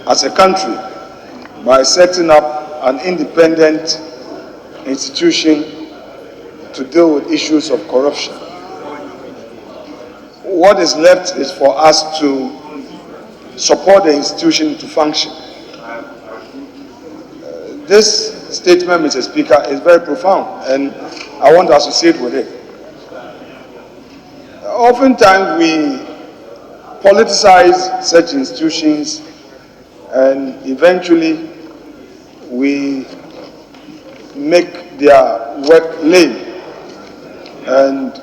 as a country by setting up an independent institution to deal with issues of corruption. What is left is for us to support the institution to function. This statement, Mr. Speaker, is very profound, and I want to associate with it. Oftentimes we politicize such institutions, and eventually we make their work lame, and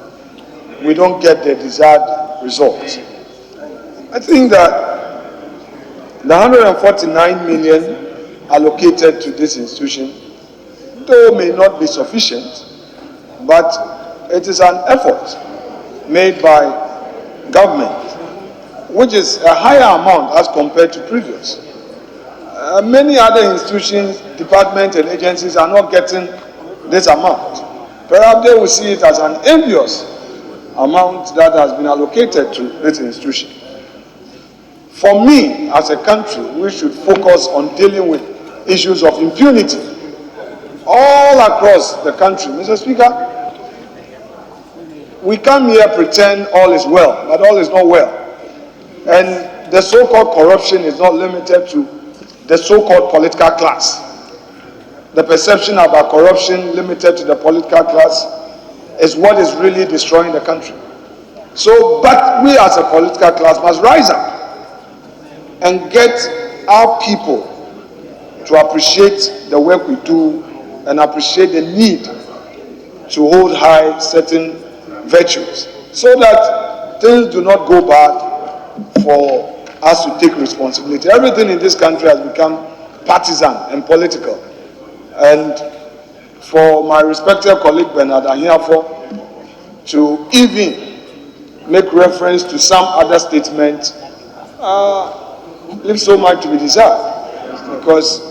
we don't get the desired results. I think that the 149 million allocated to this institution, though may not be sufficient, but it is an effort made by government, which is a higher amount as compared to previous. Many other institutions, departments and agencies are not getting this amount. Perhaps they will see it as an envious amount that has been allocated to this institution. For me, as a country, we should focus on dealing with issues of impunity all across the country. Mr. Speaker, we come here pretend all is well, but all is not well. And the so-called corruption is not limited to the so-called political class. The perception about corruption limited to the political class is what is really destroying the country. So, but we as a political class must rise up and get our people to appreciate the work we do and appreciate the need to hold high certain virtues so that things do not go bad for us to take responsibility. Everything in this country has become partisan and political. And for my respected colleague Bernard Ahiafo to even make reference to some other statement leaves so much to be desired. Because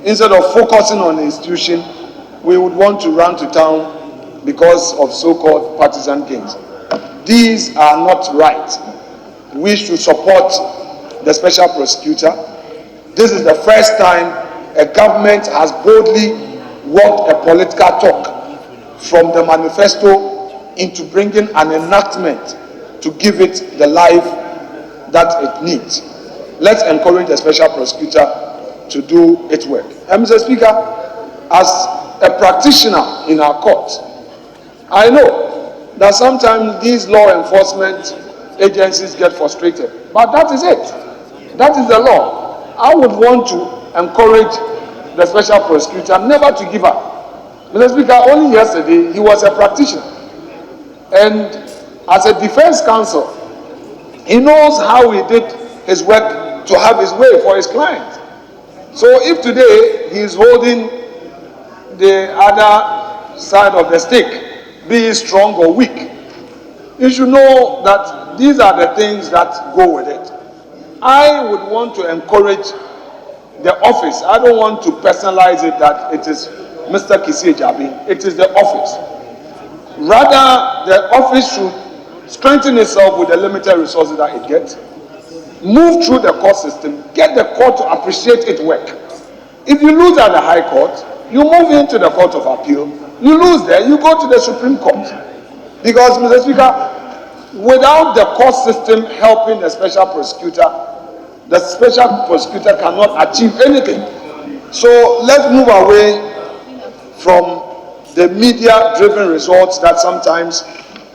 instead of focusing on the institution, we would want to run to town because of so-called partisan gains. These are not right. We should support the Special Prosecutor. This is the first time a government has boldly walked a political talk from the manifesto into bringing an enactment to give it the life that it needs. Let's encourage the Special Prosecutor to do its work. And Mr. Speaker, as a practitioner in our court, I know that sometimes these law enforcement agencies get frustrated, but that is it. That is the law. I would want to encourage the Special Prosecutor never to give up. Mr. Speaker, only yesterday he was a practitioner, and as a defense counsel, he knows how he did his work to have his way for his client. So if today he is holding the other side of the stick, be it strong or weak, you should know that these are the things that go with it. I would want to encourage the office. I don't want to personalize it that it is Mr. Kisi Ejabi. It is the office. Rather, the office should strengthen itself with the limited resources that it gets, move through the court system, get the court to appreciate its work. If you lose at the High Court, you move into the Court of Appeal. You lose there, you go to the Supreme Court. Because, Mr. Speaker, without the court system helping the Special Prosecutor, the Special Prosecutor cannot achieve anything. So let's move away from the media-driven results that sometimes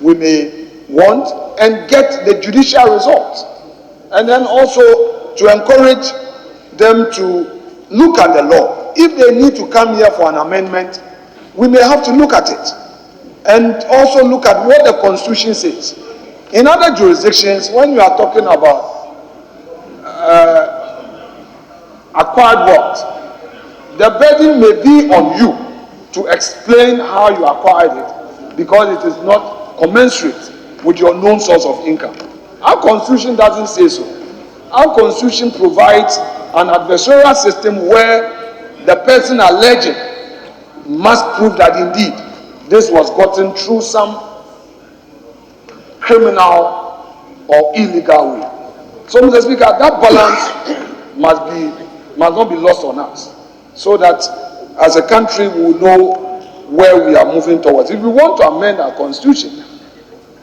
we may want and get the judicial results. And then also to encourage them to look at the law. If they need to come here for an amendment, we may have to look at it. And also look at what the Constitution says. In other jurisdictions, when you are talking about acquired wealth, the burden may be on you to explain how you acquired it because it is not commensurate with your known source of income. Our Constitution doesn't say so. Our Constitution provides an adversarial system where the person alleging must prove that indeed this was gotten through some criminal or illegal way. So, Mr. Speaker, that balance must not be lost on us, so that as a country we will know where we are moving towards. If we want to amend our constitution,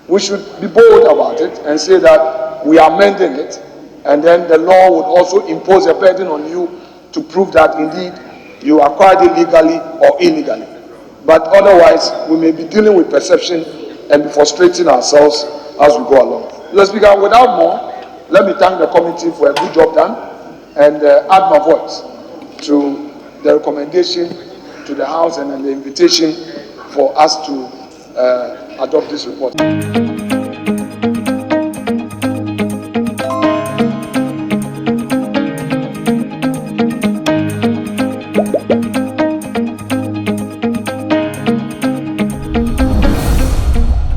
we should be bold about it and say that we are amending it, and then the law would also impose a burden on you to prove that indeed you acquired it legally or illegally. But otherwise, we may be dealing with perception and be frustrating ourselves as we go along. Mr. Speaker, without more, let me thank the committee for a good job done and add my voice to the recommendation to the House and the invitation for us to adopt this report.